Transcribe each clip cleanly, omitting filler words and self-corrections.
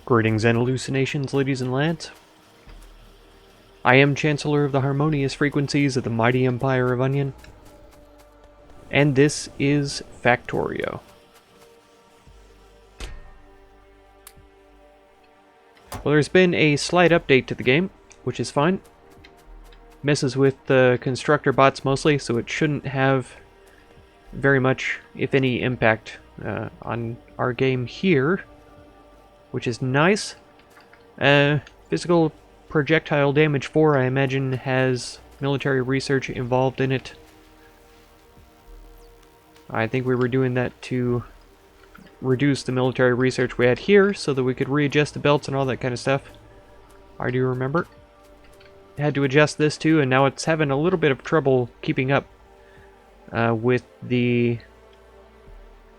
Greetings and hallucinations, ladies and lads. I am Chancellor of the harmonious frequencies of the mighty empire of Onion, and this is Factorio. Well, there's been a slight update to the game, which is fine. Messes with the constructor bots mostly, so it shouldn't have very much, if any, impact on our game here, which is nice. Physical projectile damage 4, I imagine, has military research involved in it. I think we were doing that to reduce the military research we had here so that we could readjust the belts and all that kind of stuff. I do remember. Had to adjust this too, and now it's having a little bit of trouble keeping up with the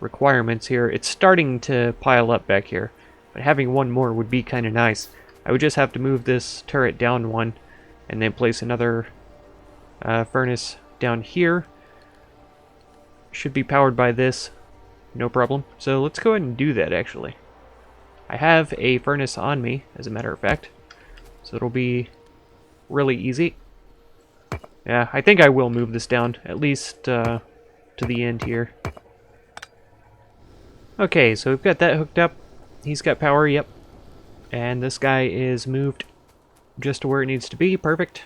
requirements here. It's starting to pile up back here, but having one more would be kind of nice. I would just have to move this turret down one and then place another furnace down here. Should be powered by this, no problem. So let's go ahead and do that actually. I have a furnace on me, as a matter of fact, so it'll be really easy. Yeah, I think I will move this down, at least to the end here. Okay, so we've got that hooked up. He's got power, yep. And this guy is moved just to where it needs to be. Perfect.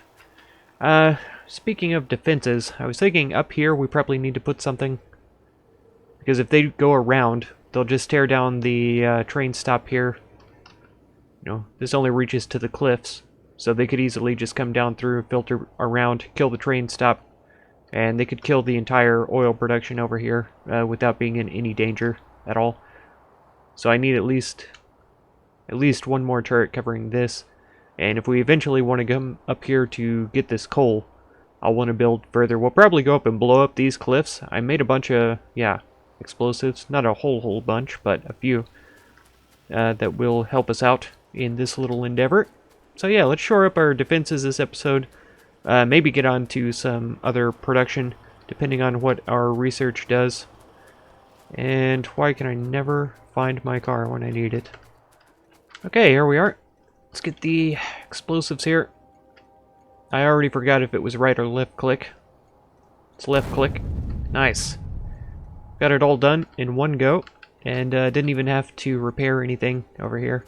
Speaking of defenses, I was thinking up here we probably need to put something, because if they go around, they'll just tear down the train stop here. You know, this only reaches to the cliffs, so they could easily just come down through, filter around, kill the train stop, and they could kill the entire oil production over here without being in any danger at all. So I need at least one more turret covering this, and if we eventually want to come up here to get this coal, I'll want to build further. We'll probably go up and blow up these cliffs. I made a bunch of, explosives, not a whole bunch, but a few that will help us out in this little endeavor. So yeah, let's shore up our defenses this episode. Maybe get on to some other production, depending on what our research does. And why can I never find my car when I need it? Okay, here we are. Let's get the explosives here. I already forgot if it was right or left click. It's left click. Nice. Got it all done in one go, and didn't even have to repair anything over here.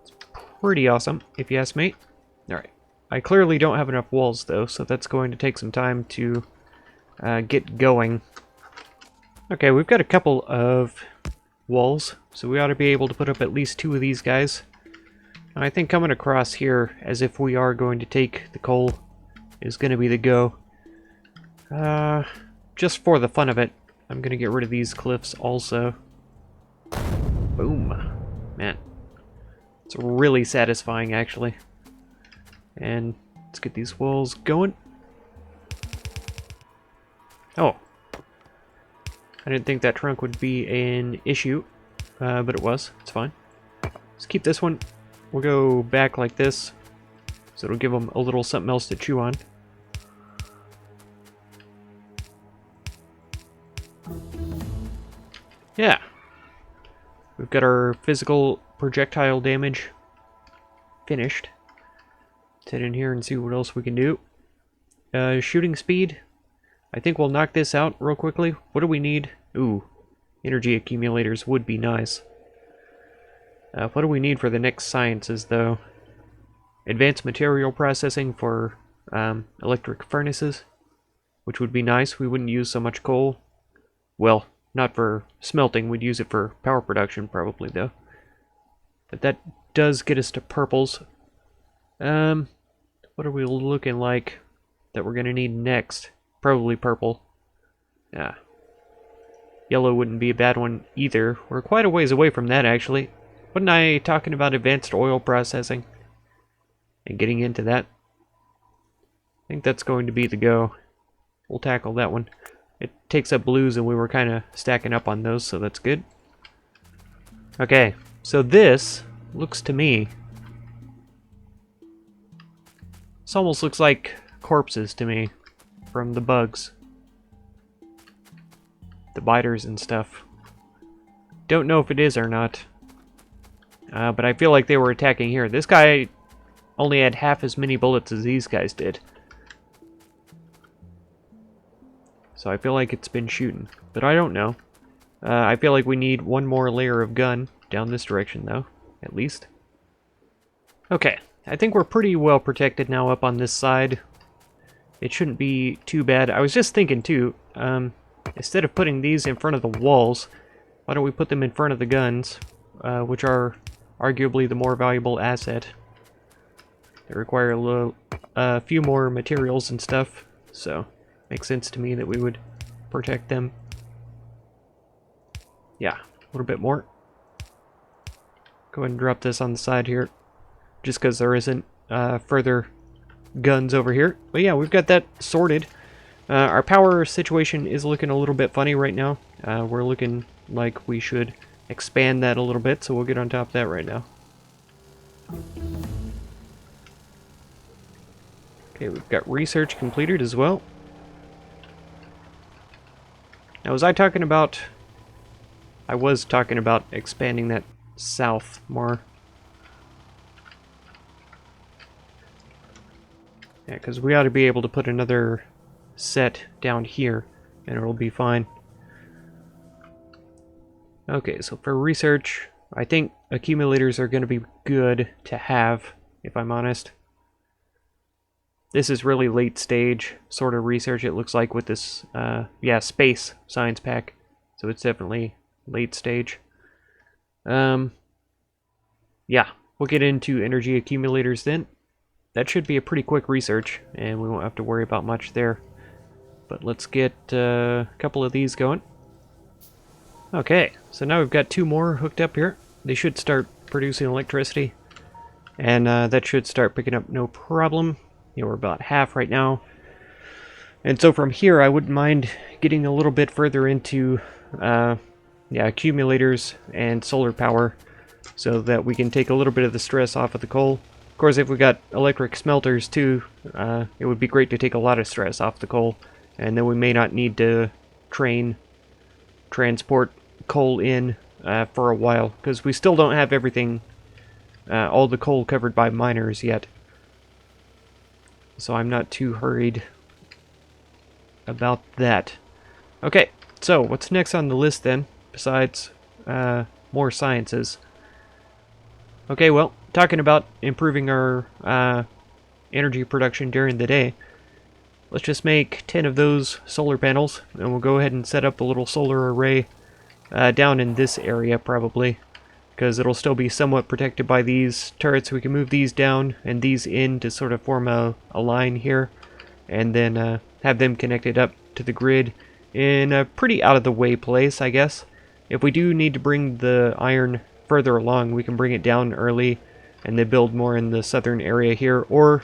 It's pretty awesome, if you ask me. Alright. I clearly don't have enough walls, though, so that's going to take some time to get going. Okay, we've got a couple of walls, so we ought to be able to put up at least 2 of these guys. And I think coming across here, as if we are going to take the coal, is going to be the go. Just for the fun of it, I'm going to get rid of these cliffs also. Boom. Man. It's really satisfying, actually. And let's get these walls going. Oh. I didn't think that trunk would be an issue, but it was. It's fine. Let's keep this one. We'll go back like this, so it'll give them a little something else to chew on. Yeah. We've got our physical projectile damage finished. Let's head in here and see what else we can do. Shooting speed. I think we'll knock this out real quickly. What do we need? Ooh, energy accumulators would be nice. What do we need for the next sciences, though? Advanced material processing for electric furnaces, which would be nice. We wouldn't use so much coal. Well, not for smelting. We'd use it for power production, probably, though. But that does get us to purples. What are we looking like that we're going to need next? Probably purple. Yeah. Yellow wouldn't be a bad one either. We're quite a ways away from that, actually. Wasn't I talking about advanced oil processing? And getting into that? I think that's going to be the go. We'll tackle that one. It takes up blues, and we were kind of stacking up on those, so that's good. Okay, so this looks to me... This almost looks like corpses to me. From the bugs. The biters and stuff. Don't know if it is or not. But I feel like they were attacking here. This guy only had half as many bullets as these guys did. So I feel like it's been shooting. But I don't know. I feel like we need one more layer of gun down this direction, though. At least. Okay. I think we're pretty well protected now up on this side. It shouldn't be too bad. I was just thinking, too, instead of putting these in front of the walls, why don't we put them in front of the guns, which are arguably the more valuable asset. They require a few more materials and stuff, so makes sense to me that we would protect them. Yeah, a little bit more. Go ahead and drop this on the side here, just because there isn't further guns over here. But yeah, we've got that sorted. Our power situation is looking a little bit funny right now. We're looking like we should expand that a little bit, so we'll get on top of that right now. Okay, we've got research completed as well. Now, was I was talking about expanding that south more. Yeah, because we ought to be able to put another set down here, and it'll be fine. Okay, so for research, I think accumulators are going to be good to have, if I'm honest. This is really late stage sort of research, it looks like, with this, yeah, space science pack. So it's definitely late stage. Yeah, we'll get into energy accumulators then. That should be a pretty quick research, and we won't have to worry about much there. But let's get a couple of these going. Okay, so now we've got two more hooked up here. They should start producing electricity, and that should start picking up no problem. You know, we're about half right now. And so from here, I wouldn't mind getting a little bit further into yeah, accumulators and solar power, so that we can take a little bit of the stress off of the coal. Of course, if we got electric smelters too, it would be great to take a lot of stress off the coal, and then we may not need to transport coal in for a while, because we still don't have everything, all the coal covered by miners yet. So I'm not too hurried about that. Okay, so what's next on the list then, besides more sciences? Okay, well, talking about improving our energy production during the day, let's just make 10 of those solar panels, and we'll go ahead and set up a little solar array down in this area probably, because it'll still be somewhat protected by these turrets. We can move these down and these in to sort of form a line here, and then have them connected up to the grid in a pretty out-of-the-way place, I guess. If we do need to bring the iron further along, we can bring it down early and then build more in the southern area here, or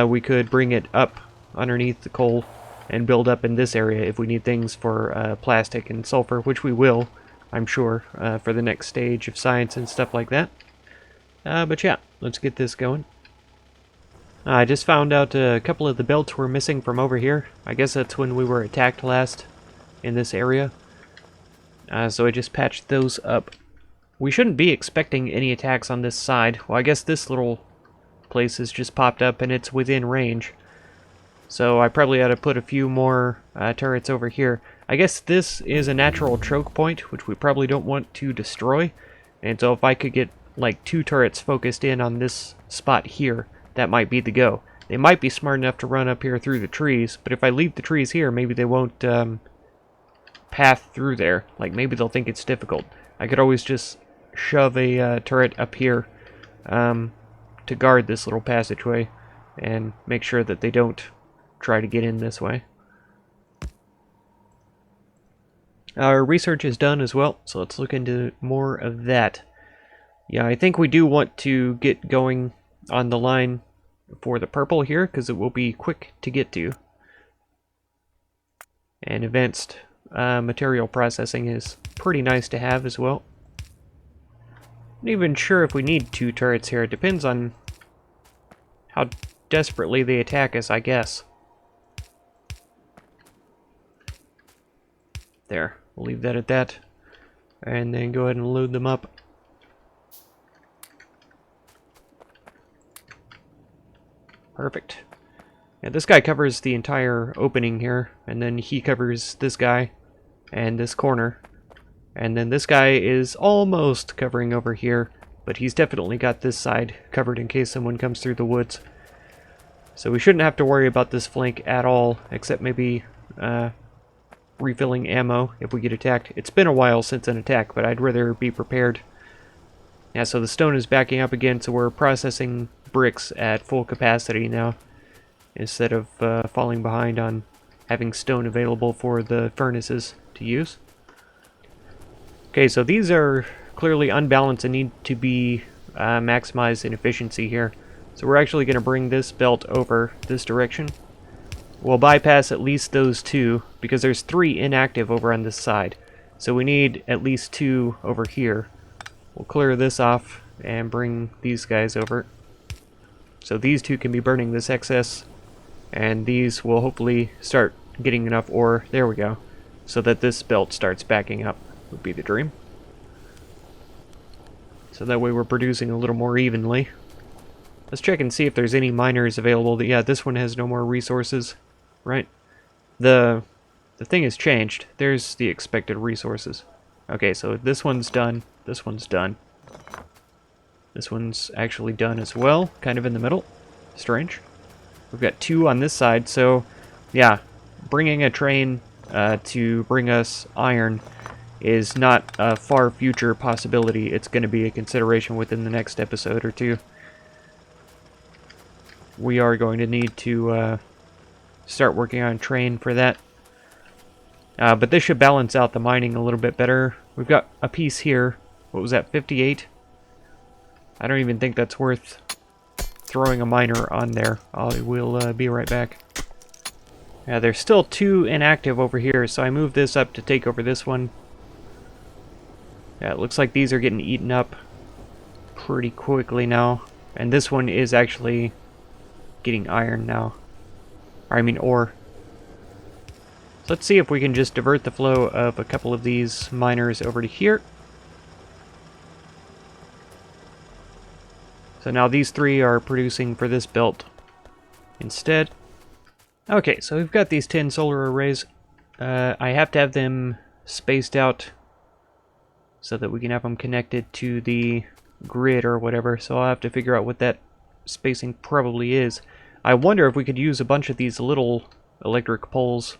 we could bring it up underneath the coal and build up in this area if we need things for plastic and sulfur, which we will, I'm sure, for the next stage of science and stuff like that. But yeah, let's get this going. I just found out a couple of the belts were missing from over here. I guess that's when we were attacked last in this area. So I just patched those up. We shouldn't be expecting any attacks on this side. Well, I guess this little place has just popped up and it's within range. So I probably ought to put a few more turrets over here. I guess this is a natural choke point, which we probably don't want to destroy. And so if I could get like 2 turrets focused in on this spot here, that might be the go. They might be smart enough to run up here through the trees, but if I leave the trees here, maybe they won't path through there. Like, maybe they'll think it's difficult. I could always just shove a turret up here to guard this little passageway and make sure that they don't try to get in this way. Our research is done as well, so let's look into more of that. Yeah, I think we do want to get going on the line for the purple here, because it will be quick to get to. And advanced material processing is pretty nice to have as well. Not even sure if we need 2 turrets here. It depends on how desperately they attack us, I guess. There, we'll leave that at that. And then go ahead and load them up. Perfect. Yeah, this guy covers the entire opening here, and then he covers this guy and this corner. And then this guy is almost covering over here, but he's definitely got this side covered in case someone comes through the woods. So we shouldn't have to worry about this flank at all, except maybe refilling ammo if we get attacked. It's been a while since an attack, but I'd rather be prepared. Yeah, so the stone is backing up again, so we're processing bricks at full capacity now, instead of falling behind on having stone available for the furnaces to use. Okay, so these are clearly unbalanced and need to be maximized in efficiency here. So we're actually going to bring this belt over this direction. We'll bypass at least those two, because there's 3 inactive over on this side. So we need at least 2 over here. We'll clear this off and bring these guys over. So these 2 can be burning this excess, and these will hopefully start getting enough ore, there we go, so that this belt starts backing up, would be the dream. So that way we're producing a little more evenly. Let's check and see if there's any miners available. Yeah, this one has no more resources, right? The thing has changed. There's the expected resources. Okay, so this one's done. This one's done. This one's actually done as well, kind of in the middle. Strange. We've got 2 on this side, so yeah, bringing a train to bring us iron is not a far future possibility. It's going to be a consideration within the next episode or 2. We are going to need to start working on a train for that. But this should balance out the mining a little bit better. We've got a piece here. What was that, 58? I don't even think that's worth throwing a miner on there. I will be right back. Yeah, there's still 2 inactive over here, so I moved this up to take over this one. Yeah, it looks like these are getting eaten up pretty quickly now. And this one is actually getting iron now. Or, I mean ore. So let's see if we can just divert the flow of a couple of these miners over to here. So now these 3 are producing for this belt instead. Okay, so we've got these 10 solar arrays. I have to have them spaced out so that we can have them connected to the grid or whatever. So I'll have to figure out what that spacing probably is. I wonder if we could use a bunch of these little electric poles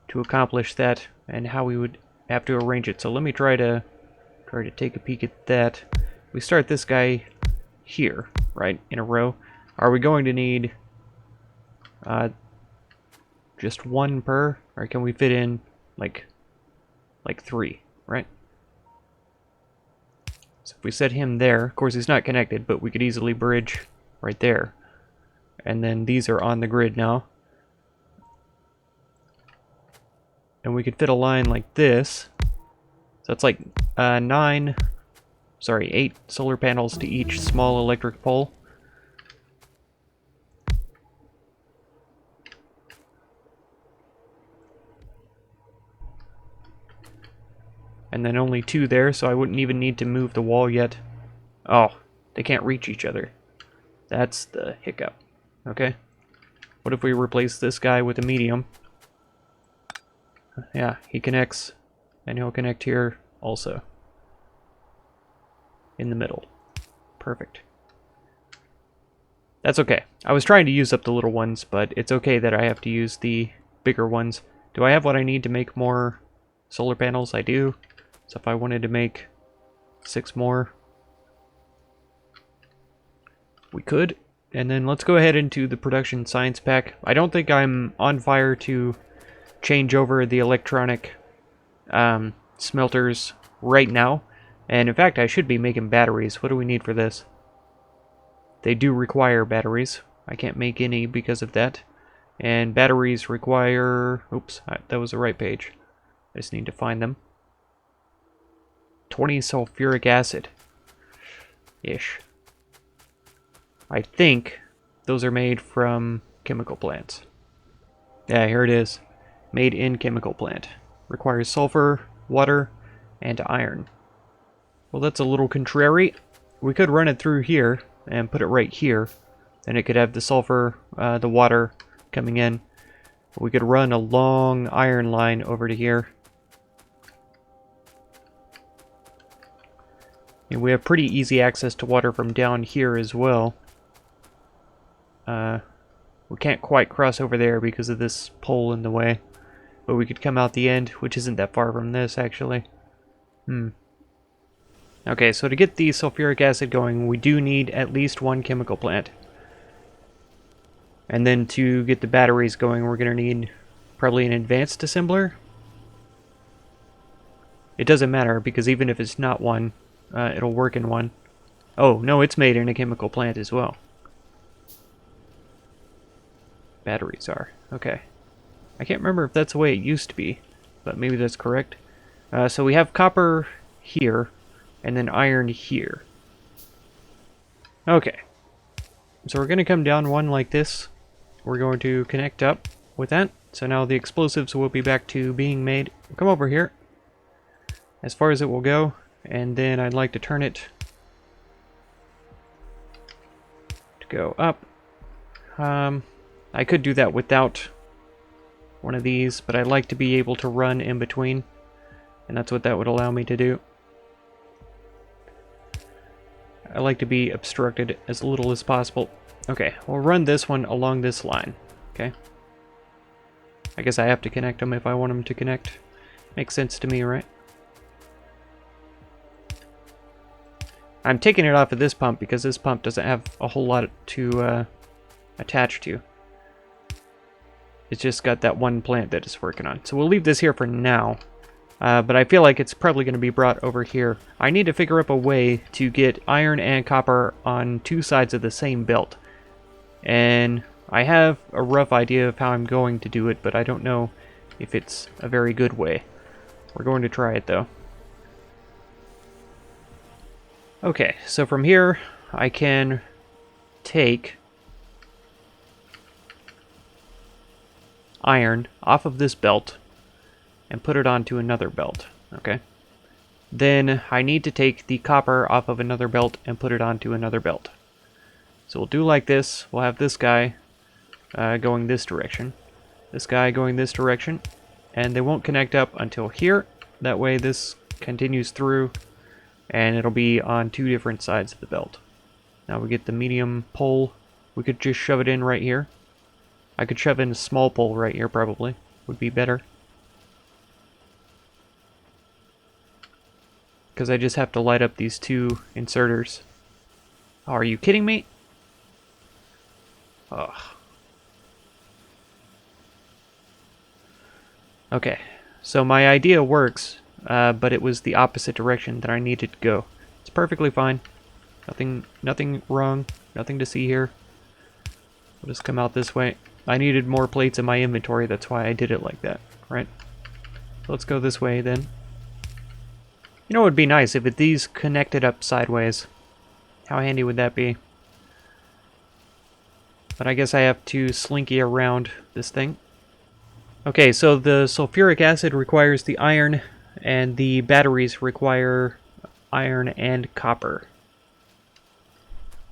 to accomplish that, and how we would have to arrange it. So let me try to take a peek at that. We start this guy here, right, in a row. Are we going to need just 1 per, or can we fit in like 3, right? So if we set him there, of course he's not connected, but we could easily bridge right there. And then these are on the grid now. And we could fit a line like this. So it's like 8 solar panels to each small electric pole. And then only 2 there, so I wouldn't even need to move the wall yet. Oh, they can't reach each other. That's the hiccup. Okay. What if we replace this guy with a medium? Yeah, he connects, and he'll connect here also. In the middle. Perfect. That's okay. I was trying to use up the little ones, but it's okay that I have to use the bigger ones. Do I have what I need to make more solar panels? I do. So if I wanted to make 6 more, we could. And then let's go ahead into the production science pack. I don't think I'm on fire to change over the electronic smelters right now. And in fact, I should be making batteries. What do we need for this? They do require batteries. I can't make any because of that. And batteries require... Oops, that was the right page. I just need to find them. 20 sulfuric acid. Ish. I think those are made from chemical plants. Yeah, here it is. Made in chemical plant. Requires sulfur, water, and iron. Well, that's a little contrary. We could run it through here and put it right here. Then it could have the sulfur, the water coming in. We could run a long iron line over to here. And we have pretty easy access to water from down here as well. We can't quite cross over there because of this pole in the way. But we could come out the end, which isn't that far from this, actually. Okay, so to get the sulfuric acid going, we do need at least one chemical plant. And then to get the batteries going, we're going to need probably an advanced assembler. It doesn't matter, because even if it's not one, it'll work in one. Oh, no, it's made in a chemical plant as well. Batteries are. Okay. I can't remember if that's the way it used to be, but maybe that's correct. So we have copper here, and then iron here. Okay. So we're going to come down one like this. We're going to connect up with that. So now the explosives will be back to being made. Come over here. As far as it will go. And then I'd like to turn it to go up. I could do that without one of these, but I'd like to be able to run in between. And that's what that would allow me to do. I like to be obstructed as little as possible. Okay, we'll run this one along this line. Okay. I guess I have to connect them if I want them to connect. Makes sense to me, right? I'm taking it off of this pump because this pump doesn't have a whole lot to attach to. It's just got that one plant that it's working on. So we'll leave this here for now. But I feel like it's probably going to be brought over here. I need to figure up a way to get iron and copper on two sides of the same belt. And I have a rough idea of how I'm going to do it, but I don't know if it's a very good way. We're going to try it, though. Okay, so from here, I can take iron off of this belt and put it onto another belt, okay? Then I need to take the copper off of another belt and put it onto another belt. So we'll do like this. We'll have this guy going this direction, this guy going this direction, and they won't connect up until here. That way this continues through, and it'll be on two different sides of the belt. Now we get the medium pole. We could just shove it in right here. I could shove in a small pole right here, probably. Would be better. Because I just have to light up these two inserters. Oh, are you kidding me? Ugh. Okay, so my idea works, but it was the opposite direction that I needed to go. It's perfectly fine. Nothing wrong. Nothing to see here. We'll just come out this way. I needed more plates in my inventory, that's why I did it like that, right? So let's go this way then. You know, it would be nice if these connected up sideways. How handy would that be? But I guess I have to slinky around this thing. Okay, so the sulfuric acid requires the iron, and the batteries require iron and copper.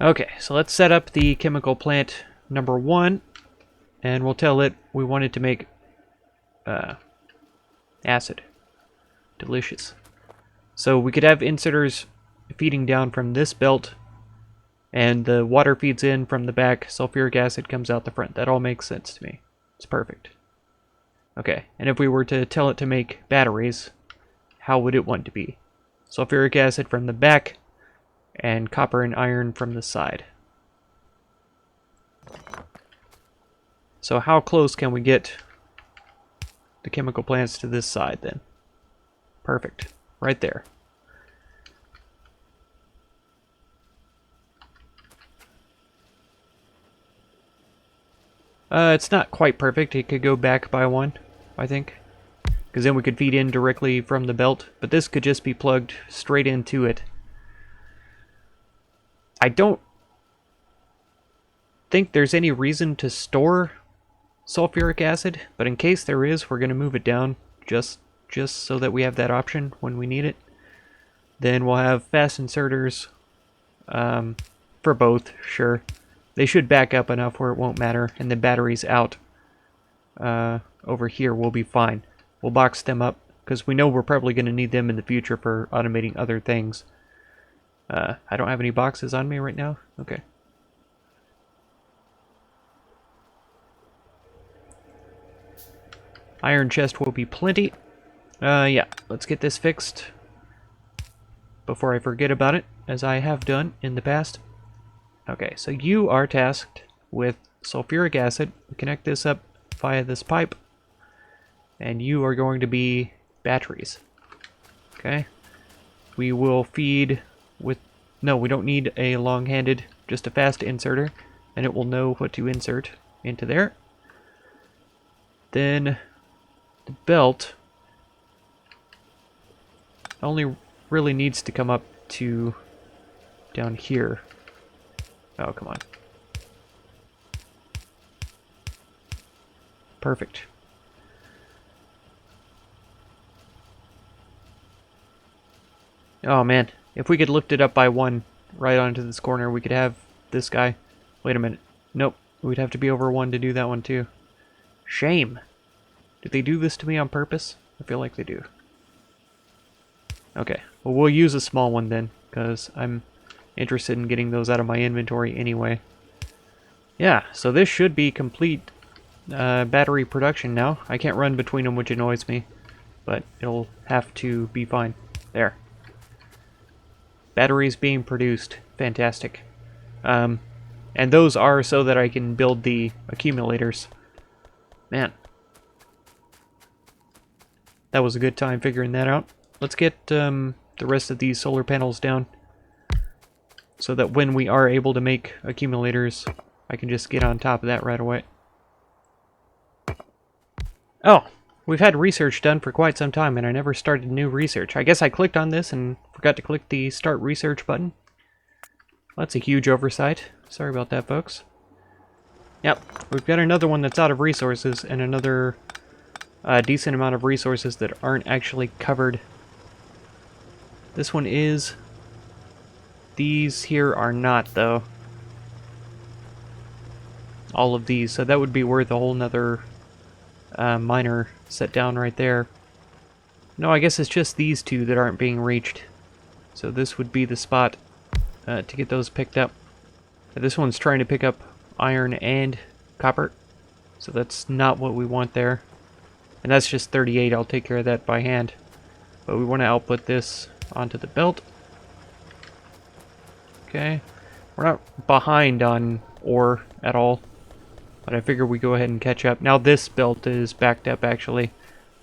Okay, so let's set up the chemical plant number 1, and we'll tell it we want it to make acid. Delicious. So we could have inserters feeding down from this belt, and the water feeds in from the back, sulfuric acid comes out the front. That all makes sense to me. It's perfect. Okay, and if we were to tell it to make batteries, how would it want to be? Sulfuric acid from the back, and copper and iron from the side. So how close can we get the chemical plants to this side then? Perfect. Right there. It's not quite perfect. It could go back by one, I think. Because then we could feed in directly from the belt. But this could just be plugged straight into it. I don't think there's any reason to store sulfuric acid, but in case there is, we're going to move it down just so that we have that option when we need it. Then we'll have fast inserters for both, sure. they should back up enough where it won't matter, and the batteries out over here will be fine. We'll box them up, because we know we're probably going to need them in the future for automating other things. I don't have any boxes on me right now? Okay. Iron chest will be plenty. Yeah, let's get this fixed before I forget about it, as I have done in the past. Okay, so you are tasked with sulfuric acid. We connect this up via this pipe, and you are going to be batteries. Okay, we will feed with... No, we don't need a long-handed, just a fast inserter, and it will know what to insert into there. Then the belt only really needs to come up to down here. Oh, come on. Perfect. Oh man, if we could lift it up by one right onto this corner, we could have this guy. Wait a minute. Nope, we'd have to be over one to do that one too. Shame. Did they do this to me on purpose? I feel like they do. Okay, well we'll use a small one then, because I'm interested in getting those out of my inventory anyway. Yeah, so this should be complete battery production now. I can't run between them, which annoys me, but it'll have to be fine. There. Batteries being produced. Fantastic. And those are so that I can build the accumulators. Man. That was a good time figuring that out. Let's get the rest of these solar panels down, so that when we are able to make accumulators, I can just get on top of that right away. Oh, we've had research done for quite some time, and I never started new research. I guess I clicked on this and forgot to click the Start Research button. That's a huge oversight. Sorry about that, folks. Yep, we've got another one that's out of resources, and another decent amount of resources that aren't actually covered. This one is. These here are not, though. All of these, so that would be worth a whole nother miner set down right there. No, I guess it's just these two that aren't being reached. So this would be the spot to get those picked up. This one's trying to pick up iron and copper, so that's not what we want there. And that's just 38, I'll take care of that by hand. But we want to output this onto the belt. Okay, we're not behind on ore at all, but I figure we go ahead and catch up. Now this belt is backed up actually,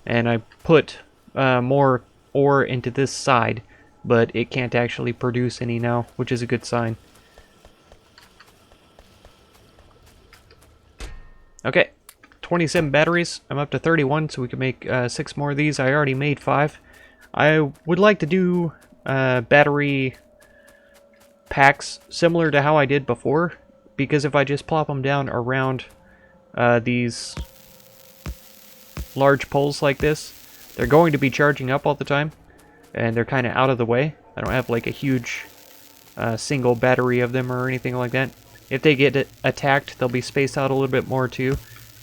and I put more ore into this side, but it can't actually produce any now, which is a good sign. Okay, 27 batteries. I'm up to 31, so we can make 6 more of these. I already made 5. I would like to do battery packs similar to how I did before, because if I just plop them down around these large poles like this, they're going to be charging up all the time, and they're kind of out of the way. I don't have like a huge single battery of them or anything like that. If they get attacked, they'll be spaced out a little bit more too,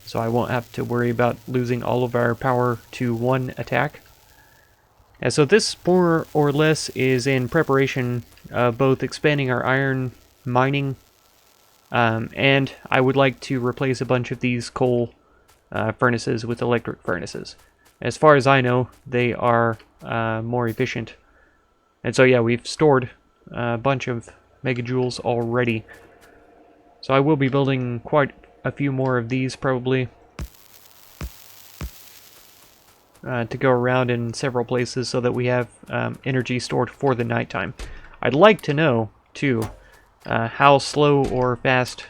so I won't have to worry about losing all of our power to one attack. And so this more or less is in preparation of both expanding our iron mining, and I would like to replace a bunch of these coal furnaces with electric furnaces. As far as I know, they are more efficient. And so yeah, we've stored a bunch of megajoules already. So I will be building quite a few more of these probably to go around in several places so that we have energy stored for the nighttime. I'd like to know, too, how slow or fast,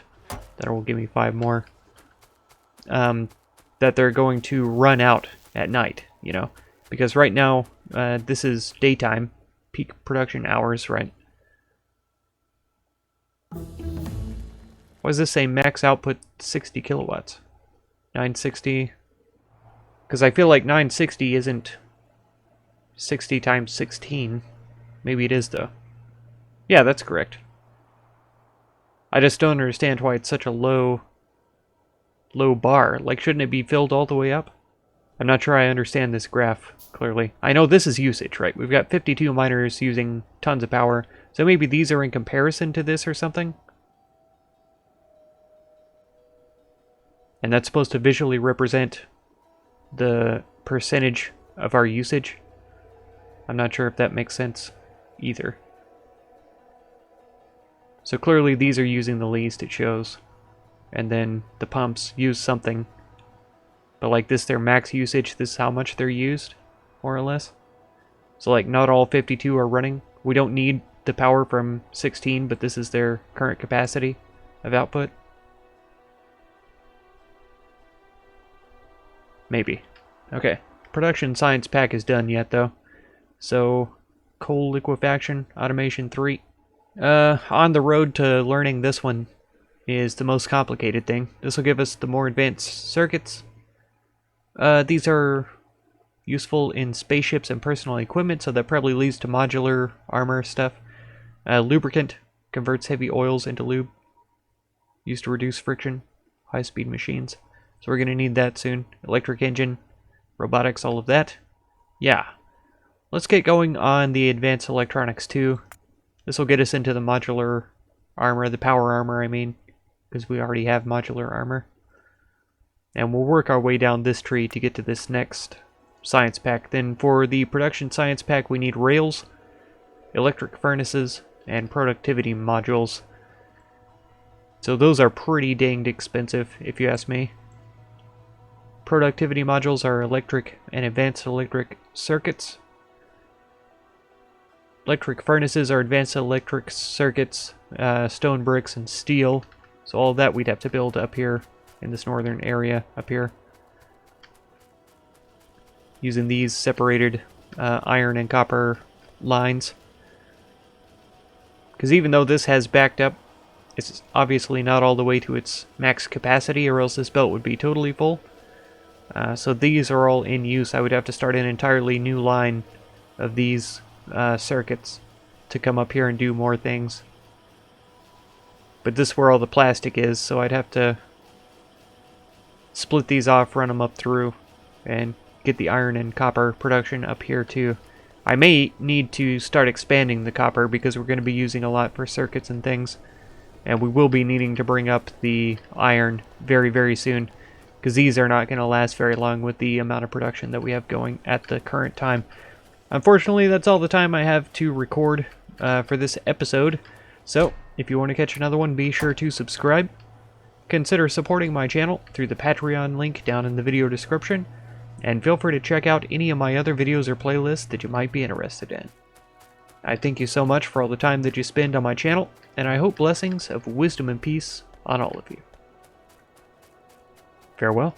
that will give me 5 more, that they're going to run out at night, you know. Because right now, this is daytime, peak production hours, right? Why does this say max output 60 kilowatts? 960... Because I feel like 960 isn't 60 times 16. Maybe it is, though. Yeah, that's correct. I just don't understand why it's such a low bar. Like, shouldn't it be filled all the way up? I'm not sure I understand this graph clearly. I know this is usage, right? We've got 52 miners using tons of power, so maybe these are in comparison to this or something? And that's supposed to visually represent the percentage of our usage. I'm not sure if that makes sense either. So clearly these are using the least, it shows. And then the pumps use something. But like this, their max usage, this is how much they're used, more or less. So like not all 52 are running. We don't need the power from 16, but this is their current capacity of output. Maybe. Okay. Production science pack is done yet though. So coal liquefaction automation 3. On the road to learning this one is the most complicated thing. This will give us the more advanced circuits. These are useful in spaceships and personal equipment, so that probably leads to modular armor stuff. Lubricant converts heavy oils into lube. Used to reduce friction. High-speed machines. So we're going to need that soon. Electric engine, robotics, all of that. Yeah. Let's get going on the advanced electronics too. This will get us into the modular armor, the power armor I mean, because we already have modular armor. And we'll work our way down this tree to get to this next science pack. Then for the production science pack we need rails, electric furnaces, and productivity modules. So those are pretty danged expensive if you ask me. Productivity modules are electric and advanced electric circuits. Electric furnaces are advanced electric circuits, stone bricks, and steel. So all of that we'd have to build up here in this northern area up here. Using these separated iron and copper lines. Because even though this has backed up, it's obviously not all the way to its max capacity, or else this belt would be totally full. So these are all in use. I would have to start an entirely new line of these circuits to come up here and do more things. But this is where all the plastic is, so I'd have to split these off, run them up through, and get the iron and copper production up here too. I may need to start expanding the copper because we're going to be using a lot for circuits and things. And we will be needing to bring up the iron very, very soon, because these are not going to last very long with the amount of production that we have going at the current time. Unfortunately, that's all the time I have to record for this episode. So, if you want to catch another one, be sure to subscribe. Consider supporting my channel through the Patreon link down in the video description. And feel free to check out any of my other videos or playlists that you might be interested in. I thank you so much for all the time that you spend on my channel, and I hope blessings of wisdom and peace on all of you. Farewell.